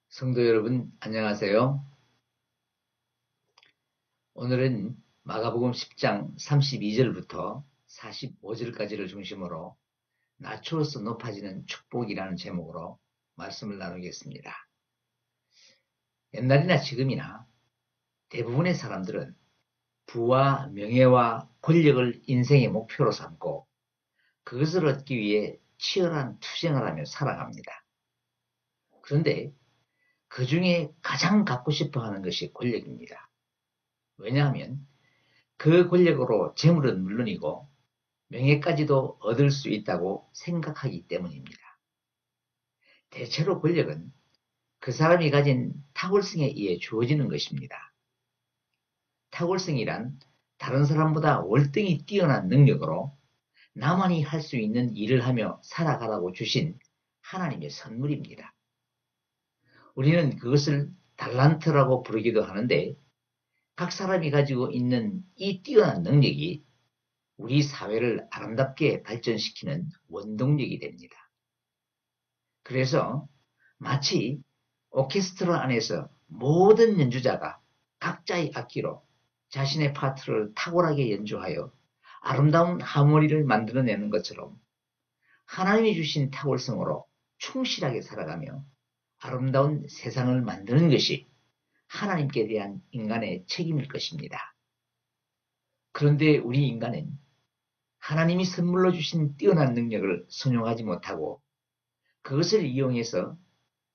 성도 여러분, 안녕하세요. 오늘은 마가복음 10장 32절부터 45절까지를 중심으로 낮추어서 높아지는 축복이라는 제목으로 말씀을 나누겠습니다. 옛날이나 지금이나 대부분의 사람들은 부와 명예와 권력을 인생의 목표로 삼고 그것을 얻기 위해 치열한 투쟁을 하며 살아갑니다. 그런데 그 중에 가장 갖고 싶어 하는 것이 권력입니다. 왜냐하면 그 권력으로 재물은 물론이고 명예까지도 얻을 수 있다고 생각하기 때문입니다. 대체로 권력은 그 사람이 가진 탁월성에 의해 주어지는 것입니다. 탁월성이란 다른 사람보다 월등히 뛰어난 능력으로 나만이 할 수 있는 일을 하며 살아가라고 주신 하나님의 선물입니다. 우리는 그것을 달란트라고 부르기도 하는데 각 사람이 가지고 있는 이 뛰어난 능력이 우리 사회를 아름답게 발전시키는 원동력이 됩니다. 그래서 마치 오케스트라 안에서 모든 연주자가 각자의 악기로 자신의 파트를 탁월하게 연주하여 아름다운 하모니를 만들어내는 것처럼 하나님이 주신 탁월성으로 충실하게 살아가며 아름다운 세상을 만드는 것이 하나님께 대한 인간의 책임일 것입니다. 그런데 우리 인간은 하나님이 선물로 주신 뛰어난 능력을 선용하지 못하고 그것을 이용해서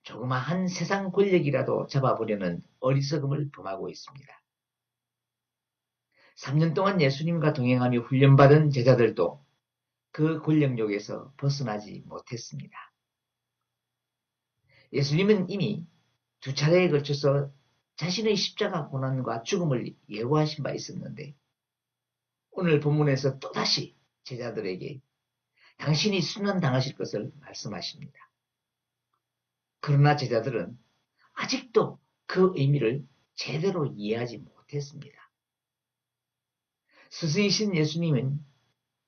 조그마한 세상 권력이라도 잡아보려는 어리석음을 범하고 있습니다. 3년 동안 예수님과 동행하며 훈련받은 제자들도 그 권력욕에서 벗어나지 못했습니다. 예수님은 이미 2차례에 걸쳐서 자신의 십자가 고난과 죽음을 예고하신 바 있었는데 오늘 본문에서 또다시 제자들에게 당신이 순환당하실 것을 말씀하십니다. 그러나 제자들은 아직도 그 의미를 제대로 이해하지 못했습니다. 스승이신 예수님은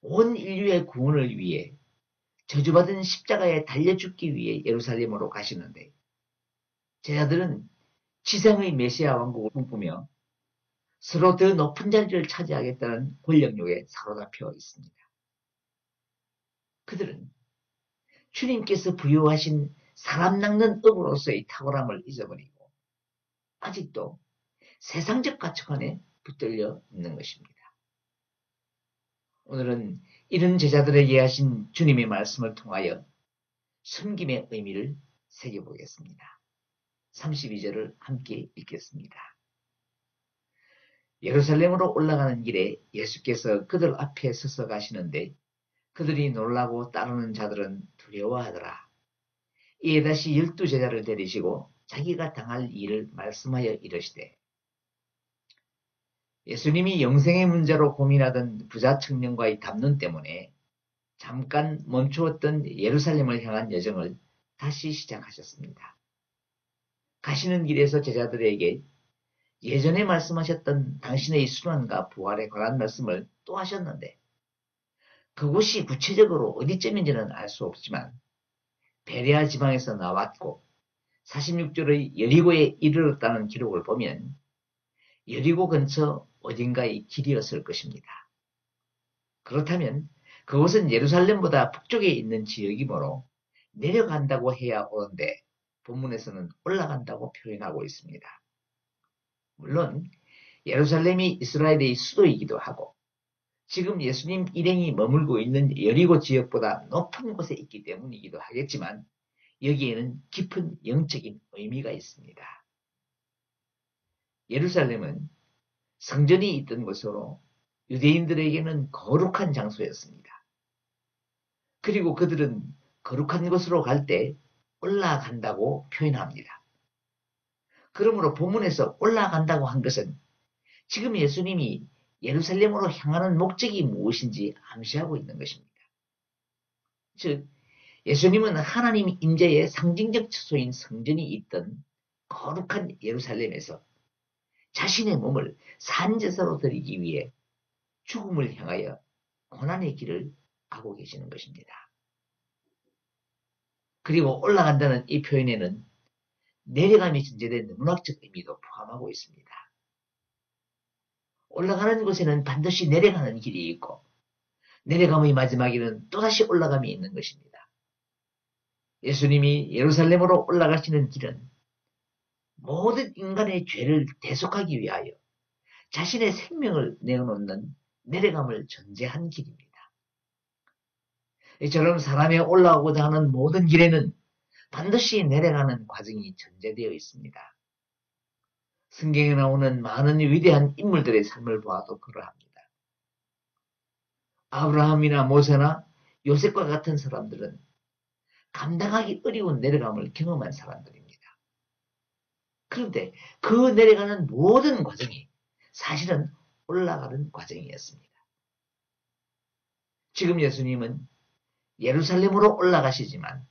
온 인류의 구원을 위해 저주받은 십자가에 달려 죽기 위해 예루살렘으로 가시는데 제자들은 지상의 메시아 왕국을 꿈꾸며 서로 더 높은 자리를 차지하겠다는 권력욕에 사로잡혀 있습니다. 그들은 주님께서 부여하신 사람 낚는 업으로서의 탁월함을 잊어버리고 아직도 세상적 가치관 안에 붙들려 있는 것입니다. 오늘은 이런 제자들에게 하신 주님의 말씀을 통하여 섬김의 의미를 새겨보겠습니다. 32절을 함께 읽겠습니다. 예루살렘으로 올라가는 길에 예수께서 그들 앞에 서서 가시는데 그들이 놀라고 따르는 자들은 두려워하더라. 이에 다시 12제자를 데리시고 자기가 당할 일을 말씀하여 이르시되 예수님이 영생의 문제로 고민하던 부자 청년과의 담론 때문에 잠깐 멈추었던 예루살렘을 향한 여정을 다시 시작하셨습니다. 가시는 길에서 제자들에게 예전에 말씀하셨던 당신의 순환과 부활에 관한 말씀을 또 하셨는데 그곳이 구체적으로 어디쯤인지는 알 수 없지만 베레아 지방에서 나왔고 46절의 여리고에 이르렀다는 기록을 보면 여리고 근처 어딘가의 길이었을 것입니다. 그렇다면 그곳은 예루살렘보다 북쪽에 있는 지역이므로 내려간다고 해야 옳은데 본문에서는 올라간다고 표현하고 있습니다. 물론 예루살렘이 이스라엘의 수도이기도 하고 지금 예수님 일행이 머물고 있는 여리고 지역보다 높은 곳에 있기 때문이기도 하겠지만 여기에는 깊은 영적인 의미가 있습니다. 예루살렘은 성전이 있던 곳으로 유대인들에게는 거룩한 장소였습니다. 그리고 그들은 거룩한 곳으로 갈 때 올라간다고 표현합니다. 그러므로 본문에서 올라간다고 한 것은 지금 예수님이 예루살렘으로 향하는 목적이 무엇인지 암시하고 있는 것입니다. 즉 예수님은 하나님 임재의 상징적 처소인 성전이 있던 거룩한 예루살렘에서 자신의 몸을 산제사로 드리기 위해 죽음을 향하여 고난의 길을 가고 계시는 것입니다. 그리고 올라간다는 이 표현에는 내려감이 전제된 문학적 의미도 포함하고 있습니다. 올라가는 곳에는 반드시 내려가는 길이 있고 내려감의 마지막에는 또다시 올라감이 있는 것입니다. 예수님이 예루살렘으로 올라가시는 길은 모든 인간의 죄를 대속하기 위하여 자신의 생명을 내어놓는 내려감을 전제한 길입니다. 이처럼 사람이 올라오고자 하는 모든 길에는 반드시 내려가는 과정이 전제되어 있습니다. 성경에 나오는 많은 위대한 인물들의 삶을 보아도 그러합니다. 아브라함이나 모세나 요셉과 같은 사람들은 감당하기 어려운 내려감을 경험한 사람들입니다. 그런데 그 내려가는 모든 과정이 사실은 올라가는 과정이었습니다. 지금 예수님은 예루살렘으로 올라가시지만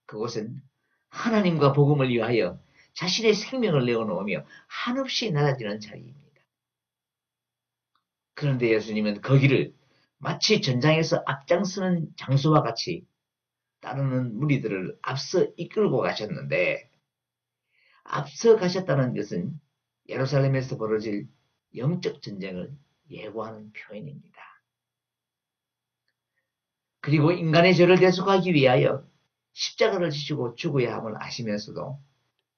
그곳은 하나님과 복음을 위하여 자신의 생명을 내어놓으며 한없이 낮아지는 자리입니다. 그런데 예수님은 거기를 마치 전장에서 앞장서는 장수와 같이 따르는 무리들을 앞서 이끌고 가셨는데, 앞서 가셨다는 것은 예루살렘에서 벌어질 영적 전쟁을 예고하는 표현입니다. 그리고 인간의 죄를 대속하기 위하여 십자가를 지시고 죽어야 함을 아시면서도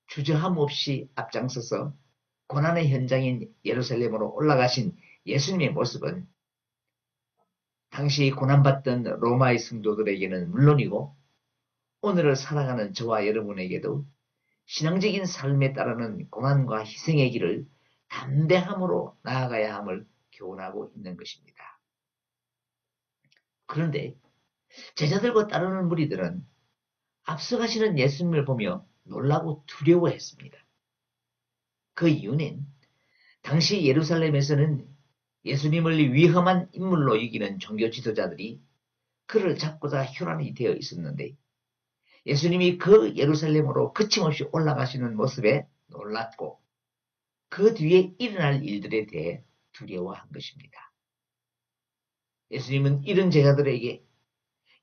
주저함 없이 앞장서서 고난의 현장인 예루살렘으로 올라가신 예수님의 모습은 당시 고난받던 로마의 성도들에게는 물론이고 오늘을 살아가는 저와 여러분에게도 신앙적인 삶에 따르는 고난과 희생의 길을 담대함으로 나아가야 함을 교훈하고 있는 것입니다. 그런데 제자들과 따르는 무리들은 앞서가시는 예수님을 보며 놀라고 두려워했습니다. 그 이유는 당시 예루살렘에서는 예수님을 위험한 인물로 여기는 종교 지도자들이 그를 잡고자 혈안이 되어 있었는데 예수님이 그 예루살렘으로 거침없이 올라가시는 모습에 놀랐고 그 뒤에 일어날 일들에 대해 두려워한 것입니다. 예수님은 이런 제자들에게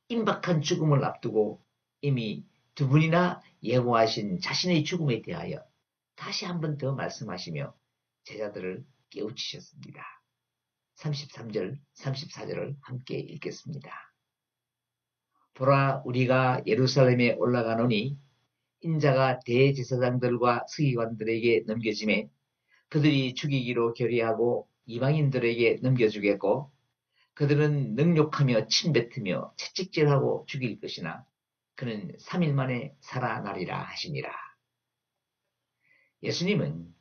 임박한 죽음을 앞두고 이미 두 분이나 예고하신 자신의 죽음에 대하여 다시 한 번 더 말씀하시며 제자들을 깨우치셨습니다. 33절, 34절을 함께 읽겠습니다. 보라, 우리가 예루살렘에 올라가노니 인자가 대제사장들과 서기관들에게 넘겨짐에 그들이 죽이기로 결의하고 이방인들에게 넘겨주겠고 그들은 능욕하며 침뱉으며 채찍질하고 죽일 것이나 그는 3일 만에 살아나리라 하시니라. 예수님은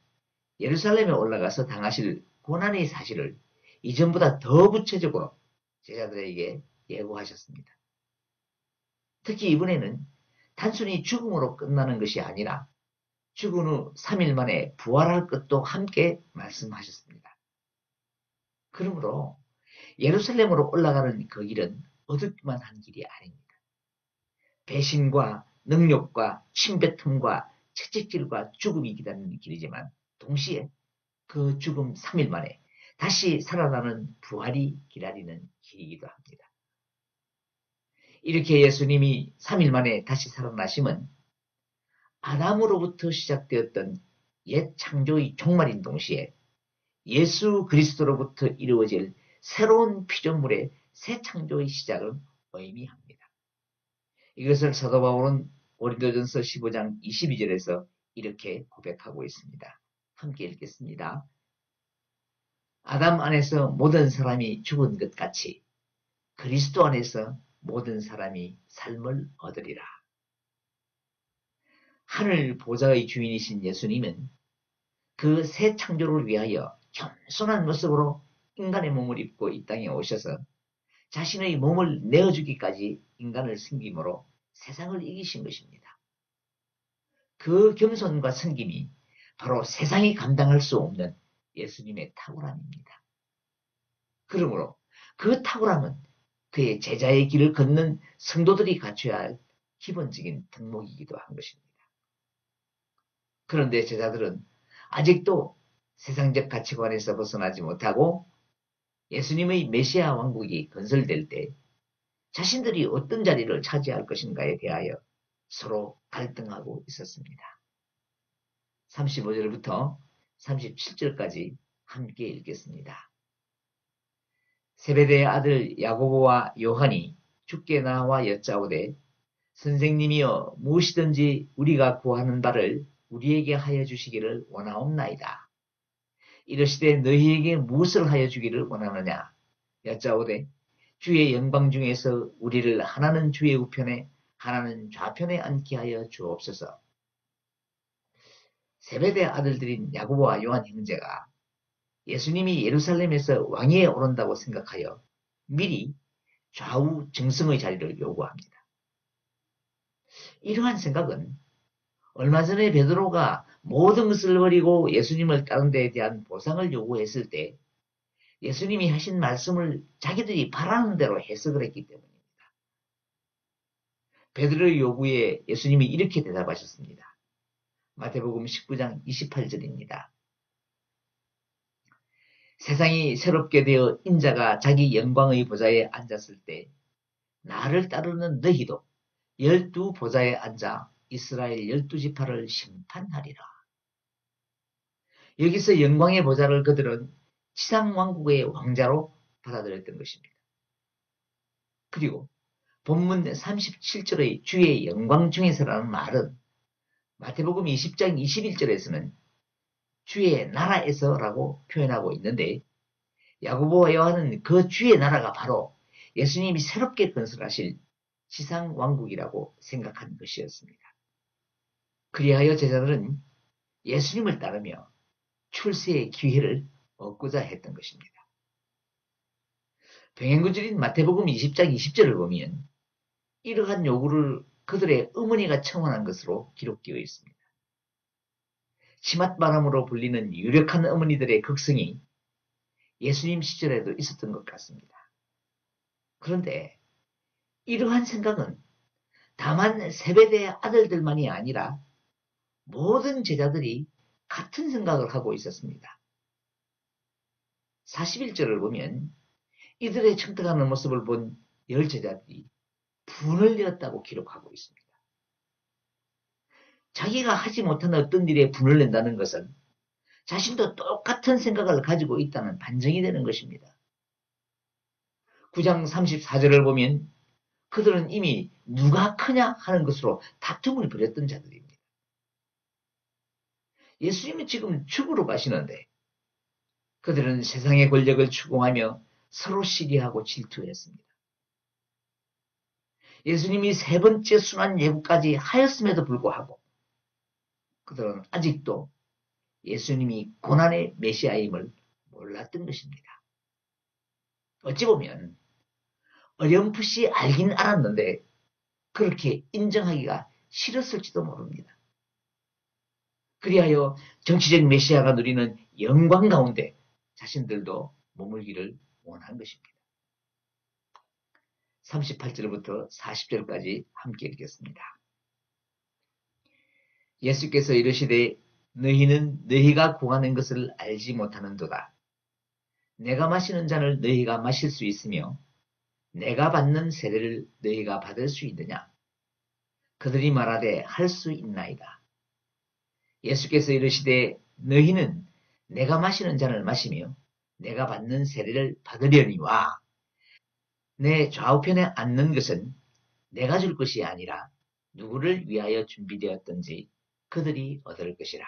예루살렘에 올라가서 당하실 고난의 사실을 이전보다 더 구체적으로 제자들에게 예고하셨습니다. 특히 이번에는 단순히 죽음으로 끝나는 것이 아니라 죽은 후 3일 만에 부활할 것도 함께 말씀하셨습니다. 그러므로 예루살렘으로 올라가는 그 길은 어둡기만 한 길이 아닙니다. 배신과 능욕과 침뱉음과 채찍질과 죽음이 기다리는 길이지만 동시에 그 죽음 3일 만에 다시 살아나는 부활이 기다리는 길이기도 합니다. 이렇게 예수님이 3일 만에 다시 살아나심은 아담으로부터 시작되었던 옛 창조의 종말인 동시에 예수 그리스도로부터 이루어질 새로운 피조물의 새 창조의 시작을 의미합니다. 이것을 사도 바울은 고린도전서 15장 22절에서 이렇게 고백하고 있습니다. 함께 읽겠습니다. 아담 안에서 모든 사람이 죽은 것 같이 그리스도 안에서 모든 사람이 삶을 얻으리라. 하늘 보좌의 주인이신 예수님은 그 새 창조를 위하여 겸손한 모습으로 인간의 몸을 입고 이 땅에 오셔서 자신의 몸을 내어주기까지 인간을 섬김으로 세상을 이기신 것입니다. 그 겸손과 섬김이 바로 세상이 감당할 수 없는 예수님의 탁월함입니다. 그러므로 그 탁월함은 그의 제자의 길을 걷는 성도들이 갖춰야 할 기본적인 덕목이기도 한 것입니다. 그런데 제자들은 아직도 세상적 가치관에서 벗어나지 못하고 예수님의 메시아 왕국이 건설될 때 자신들이 어떤 자리를 차지할 것인가에 대하여 서로 갈등하고 있었습니다. 35절부터 37절까지 함께 읽겠습니다. 세베대의 아들 야고보와 요한이 주께 나와 여짜오되 선생님이여 무엇이든지 우리가 구하는 바를 우리에게 하여 주시기를 원하옵나이다. 이르시되 너희에게 무엇을 하여 주기를 원하느냐 여짜오되 주의 영광 중에서 우리를 하나는 주의 우편에 하나는 좌편에 앉게 하여 주옵소서. 세베대 아들들인 야고보와 요한 형제가 예수님이 예루살렘에서 왕위에 오른다고 생각하여 미리 좌우 정승의 자리를 요구합니다. 이러한 생각은 얼마 전에 베드로가 모든 것을 버리고 예수님을 따른 데에 대한 보상을 요구했을 때 예수님이 하신 말씀을 자기들이 바라는 대로 해석을 했기 때문입니다. 베드로의 요구에 예수님이 이렇게 대답하셨습니다. 마태복음 19장 28절입니다. 세상이 새롭게 되어 인자가 자기 영광의 보좌에 앉았을 때 나를 따르는 너희도 12 보좌에 앉아 이스라엘 12지파를 심판하리라. 여기서 영광의 보좌를 그들은 지상왕국의 왕자로 받아들였던 것입니다. 그리고 본문 37절의 주의 영광 중에서라는 말은 마태복음 20장 21절에서는 주의 나라에서라고 표현하고 있는데 야고보와 요한은 그 주의 나라가 바로 예수님이 새롭게 건설하실 지상왕국이라고 생각한 것이었습니다. 그리하여 제자들은 예수님을 따르며 출세의 기회를 얻고자 했던 것입니다. 병행구절인 마태복음 20장 20절을 보면 이러한 요구를 그들의 어머니가 청원한 것으로 기록되어 있습니다. 치맛바람으로 불리는 유력한 어머니들의 극성이 예수님 시절에도 있었던 것 같습니다. 그런데 이러한 생각은 다만 세베대의 아들들만이 아니라 모든 제자들이 같은 생각을 하고 있었습니다. 41절을 보면 이들의 청탁하는 모습을 본 10제자들이 분을 내었다고 기록하고 있습니다. 자기가 하지 못한 어떤 일에 분을 낸다는 것은 자신도 똑같은 생각을 가지고 있다는 반증이 되는 것입니다. 9장 34절을 보면 그들은 이미 누가 크냐 하는 것으로 다툼을 벌였던 자들입니다. 예수님은 지금 죽으러 가시는데 그들은 세상의 권력을 추구하며 서로 시기하고 질투했습니다. 예수님이 세 번째 순환 예고까지 하였음에도 불구하고 그들은 아직도 예수님이 고난의 메시아임을 몰랐던 것입니다. 어찌 보면 어렴풋이 알긴 알았는데 그렇게 인정하기가 싫었을지도 모릅니다. 그리하여 정치적 메시아가 누리는 영광 가운데 자신들도 머물기를 원한 것입니다. 38절부터 40절까지 함께 읽겠습니다. 예수께서 이르시되 너희는 너희가 구하는 것을 알지 못하는도다. 내가 마시는 잔을 너희가 마실 수 있으며 내가 받는 세례를 너희가 받을 수 있느냐? 그들이 말하되 할 수 있나이다. 예수께서 이르시되 너희는 내가 마시는 잔을 마시며 내가 받는 세례를 받으려니와 내 좌우편에 앉는 것은 내가 줄 것이 아니라 누구를 위하여 준비되었든지 그들이 얻을 것이라.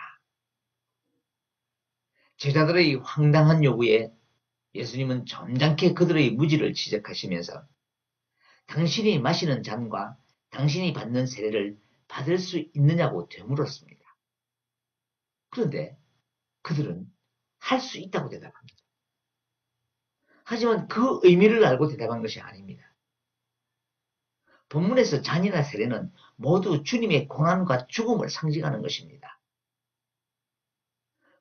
제자들의 황당한 요구에 예수님은 점잖게 그들의 무지를 지적하시면서 당신이 마시는 잔과 당신이 받는 세례를 받을 수 있느냐고 되물었습니다. 그런데 그들은 할 수 있다고 대답합니다. 하지만 그 의미를 알고 대답한 것이 아닙니다. 본문에서 잔이나 세례는 모두 주님의 고난과 죽음을 상징하는 것입니다.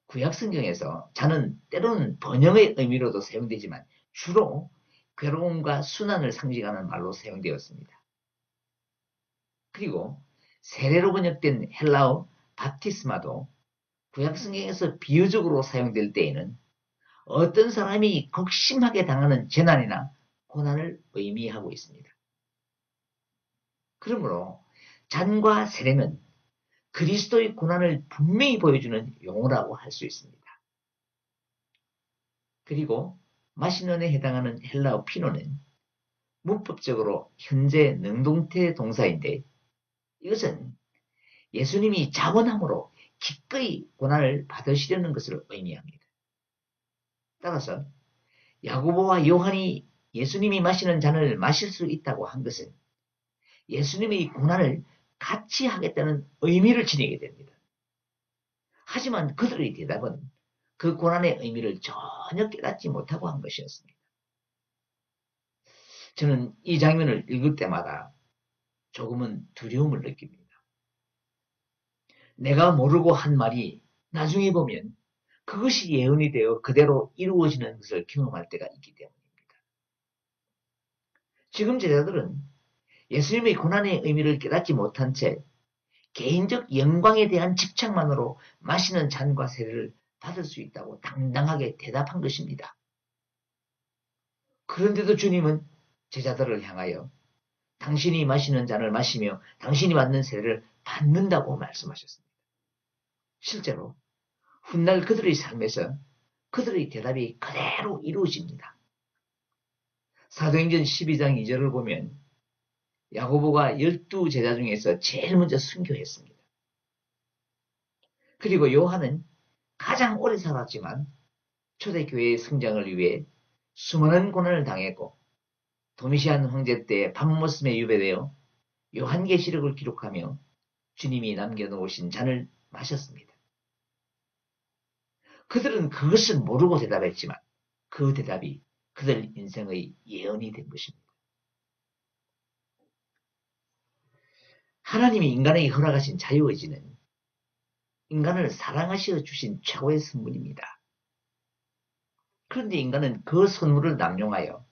구약성경에서 잔은 때로는 번영의 의미로도 사용되지만 주로 괴로움과 순환을 상징하는 말로 사용되었습니다. 그리고 세례로 번역된 헬라어 바티스마도 구약성경에서 비유적으로 사용될 때에는 어떤 사람이 극심하게 당하는 재난이나 고난을 의미하고 있습니다. 그러므로 잔과 세례는 그리스도의 고난을 분명히 보여주는 용어라고 할 수 있습니다. 그리고 마시는에 해당하는 헬라어 피노는 문법적으로 현재 능동태 동사인데 이것은 예수님이 자원함으로 기꺼이 고난을 받으시려는 것을 의미합니다. 따라서 야고보와 요한이 예수님이 마시는 잔을 마실 수 있다고 한 것은 예수님의 고난을 같이 하겠다는 의미를 지니게 됩니다. 하지만 그들의 대답은 그 고난의 의미를 전혀 깨닫지 못하고 한 것이었습니다. 저는 이 장면을 읽을 때마다 조금은 두려움을 느낍니다. 내가 모르고 한 말이 나중에 보면 그것이 예언이 되어 그대로 이루어지는 것을 경험할 때가 있기 때문입니다. 지금 제자들은 예수님의 고난의 의미를 깨닫지 못한 채 개인적 영광에 대한 집착만으로 마시는 잔과 세례를 받을 수 있다고 당당하게 대답한 것입니다. 그런데도 주님은 제자들을 향하여 당신이 마시는 잔을 마시며 당신이 받는 세례를 받는다고 말씀하셨습니다. 실제로 훗날 그들의 삶에서 그들의 대답이 그대로 이루어집니다. 사도행전 12장 2절을 보면 야고보가 12제자 중에서 제일 먼저 순교했습니다. 그리고 요한은 가장 오래 살았지만 초대교회의 성장을 위해 수많은 고난을 당했고 도미시안 황제 때 밤모습에 유배되어 요한계시록을 기록하며 주님이 남겨놓으신 잔을 마셨습니다. 그들은 그것을 모르고 대답했지만 그 대답이 그들 인생의 예언이 된 것입니다. 하나님이 인간에게 허락하신 자유의지는 인간을 사랑하시어 주신 최고의 선물입니다. 그런데 인간은 그 선물을 남용하여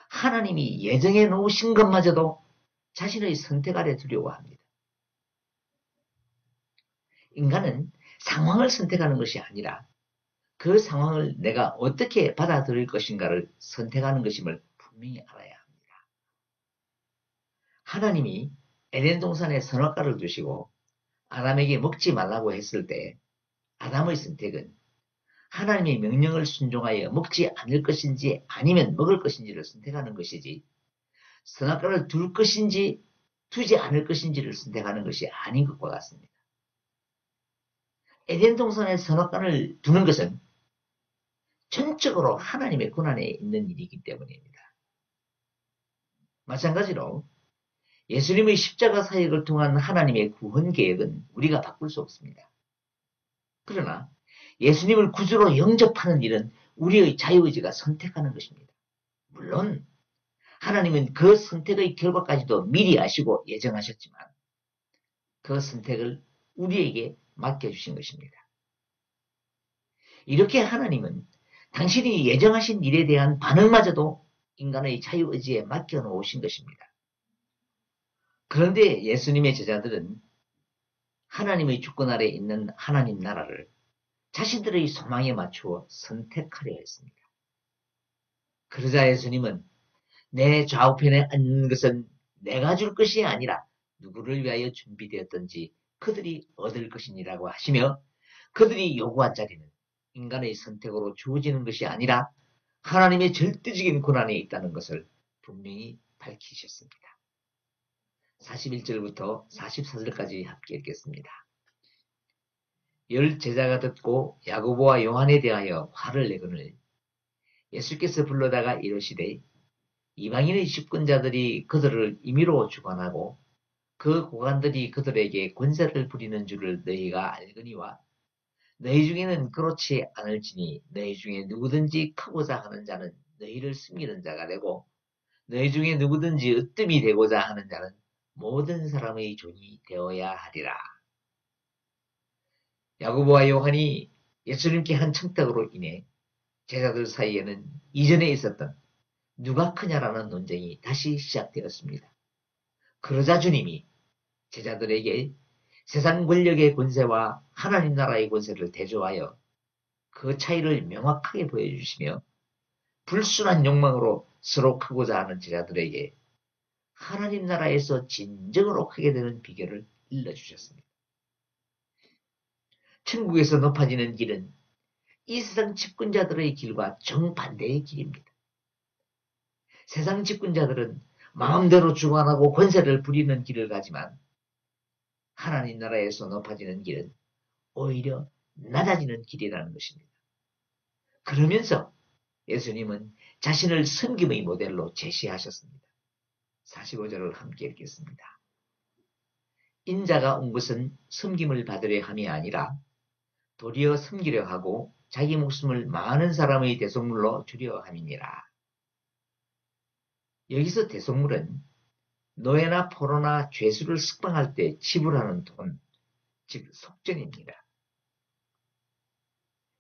하나님이 예정해 놓으신 것마저도 자신의 선택 아래 두려고 합니다. 인간은 상황을 선택하는 것이 아니라 그 상황을 내가 어떻게 받아들일 것인가를 선택하는 것임을 분명히 알아야 합니다. 하나님이 에덴 동산에 선악과를 두시고 아담에게 먹지 말라고 했을 때 아담의 선택은 하나님의 명령을 순종하여 먹지 않을 것인지 아니면 먹을 것인지를 선택하는 것이지 선악과를 둘 것인지 두지 않을 것인지를 선택하는 것이 아닌 것과 같습니다. 에덴 동산에 선악과를 두는 것은 전적으로 하나님의 권한에 있는 일이기 때문입니다. 마찬가지로 예수님의 십자가 사역을 통한 하나님의 구원 계획은 우리가 바꿀 수 없습니다. 그러나 예수님을 구주로 영접하는 일은 우리의 자유의지가 선택하는 것입니다. 물론 하나님은 그 선택의 결과까지도 미리 아시고 예정하셨지만 그 선택을 우리에게 맡겨주신 것입니다. 이렇게 하나님은 당신이 예정하신 일에 대한 반응마저도 인간의 자유의지에 맡겨놓으신 것입니다. 그런데 예수님의 제자들은 하나님의 주권 아래 있는 하나님 나라를 자신들의 소망에 맞추어 선택하려 했습니다. 그러자 예수님은 내 좌우편에 앉는 것은 내가 줄 것이 아니라 누구를 위하여 준비되었던지 그들이 얻을 것이니라고 하시며 그들이 요구한 자리는 인간의 선택으로 주어지는 것이 아니라 하나님의 절대적인 권한에 있다는 것을 분명히 밝히셨습니다. 41절부터 44절까지 함께 읽겠습니다. 열 제자가 듣고 야고보와 요한에 대하여 화를 내거늘 예수께서 불러다가 이르시되 이방인의 집권자들이 그들을 임의로 주관하고 그 고관들이 그들에게 권세를 부리는 줄을 너희가 알거니와 너희 중에는 그렇지 않을지니 너희 중에 누구든지 크고자 하는 자는 너희를 숨기는 자가 되고 너희 중에 누구든지 으뜸이 되고자 하는 자는 모든 사람의 종이 되어야 하리라. 야고보와 요한이 예수님께 한 청탁으로 인해 제자들 사이에는 이전에 있었던 누가 크냐라는 논쟁이 다시 시작되었습니다. 그러자 주님이 제자들에게 세상 권력의 권세와 하나님 나라의 권세를 대조하여 그 차이를 명확하게 보여주시며 불순한 욕망으로 서로 크고자 하는 제자들에게 하나님 나라에서 진정으로 크게 되는 비결을 일러주셨습니다. 천국에서 높아지는 길은 이 세상 집권자들의 길과 정반대의 길입니다. 세상 집권자들은 마음대로 주관하고 권세를 부리는 길을 가지만 하나님 나라에서 높아지는 길은 오히려 낮아지는 길이라는 것입니다. 그러면서 예수님은 자신을 섬김의 모델로 제시하셨습니다. 45절을 함께 읽겠습니다. 인자가 온 것은 섬김을 받으려 함이 아니라 도리어 섬기려 하고 자기 목숨을 많은 사람의 대속물로 주려 함이니라. 여기서 대속물은 노예나 포로나 죄수를 석방할 때 지불하는 돈, 즉 속전입니다.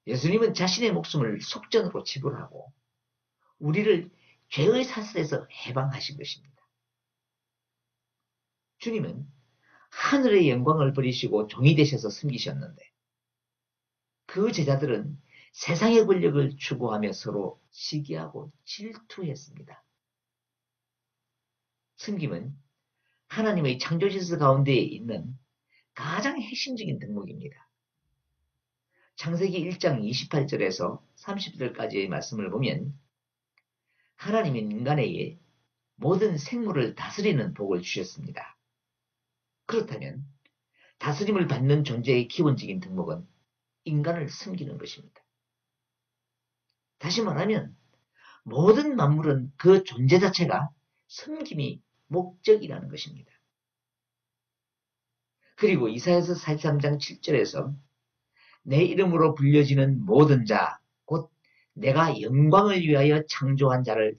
예수님은 자신의 목숨을 속전으로 지불하고 우리를 죄의 사슬에서 해방하신 것입니다. 주님은 하늘의 영광을 버리시고 종이 되셔서 섬기셨는데 그 제자들은 세상의 권력을 추구하며 서로 시기하고 질투했습니다. 섬김은 하나님의 창조 질서 가운데 있는 가장 핵심적인 덕목입니다. 창세기 1장 28절에서 30절까지의 말씀을 보면 하나님은 인간에게 모든 생물을 다스리는 복을 주셨습니다. 그렇다면 다스림을 받는 존재의 기본적인 덕목은 인간을 섬기는 것입니다. 다시 말하면 모든 만물은 그 존재 자체가 섬김이 목적이라는 것입니다. 그리고 이사야서 43장 7절에서 내 이름으로 불려지는 모든 자, 곧 내가 영광을 위하여 창조한 자를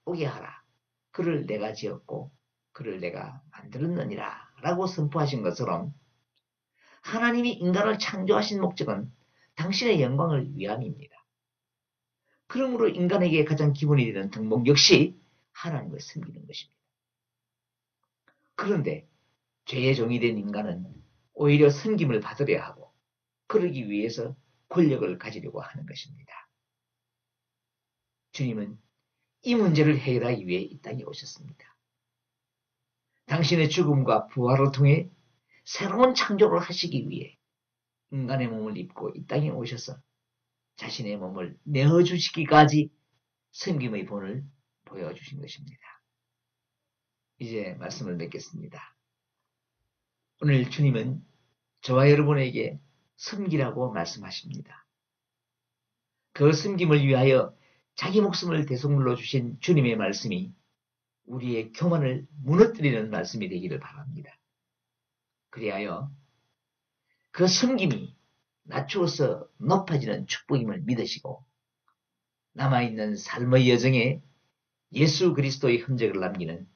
오게 하라. 그를 내가 지었고 그를 내가 만들었느니라 라고 선포하신 것처럼 하나님이 인간을 창조하신 목적은 당신의 영광을 위함입니다. 그러므로 인간에게 가장 기본이 되는 덕목 역시 하나님을 섬기는 것입니다. 그런데 죄의 종이 된 인간은 오히려 섬김을 받으려 하고 그러기 위해서 권력을 가지려고 하는 것입니다. 주님은 이 문제를 해결하기 위해 이 땅에 오셨습니다. 당신의 죽음과 부활을 통해 새로운 창조를 하시기 위해 인간의 몸을 입고 이 땅에 오셔서 자신의 몸을 내어주시기까지 섬김의 본을 보여주신 것입니다. 이제 말씀을 맺겠습니다. 오늘 주님은 저와 여러분에게 섬기라고 말씀하십니다. 그 섬김을 위하여 자기 목숨을 대속물로 주신 주님의 말씀이 우리의 교만을 무너뜨리는 말씀이 되기를 바랍니다. 그리하여 그 섬김이 낮추어서 높아지는 축복임을 믿으시고 남아있는 삶의 여정에 예수 그리스도의 흔적을 남기는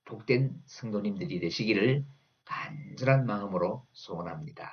복된 성도님들이 되시기를 간절한 마음으로 소원합니다.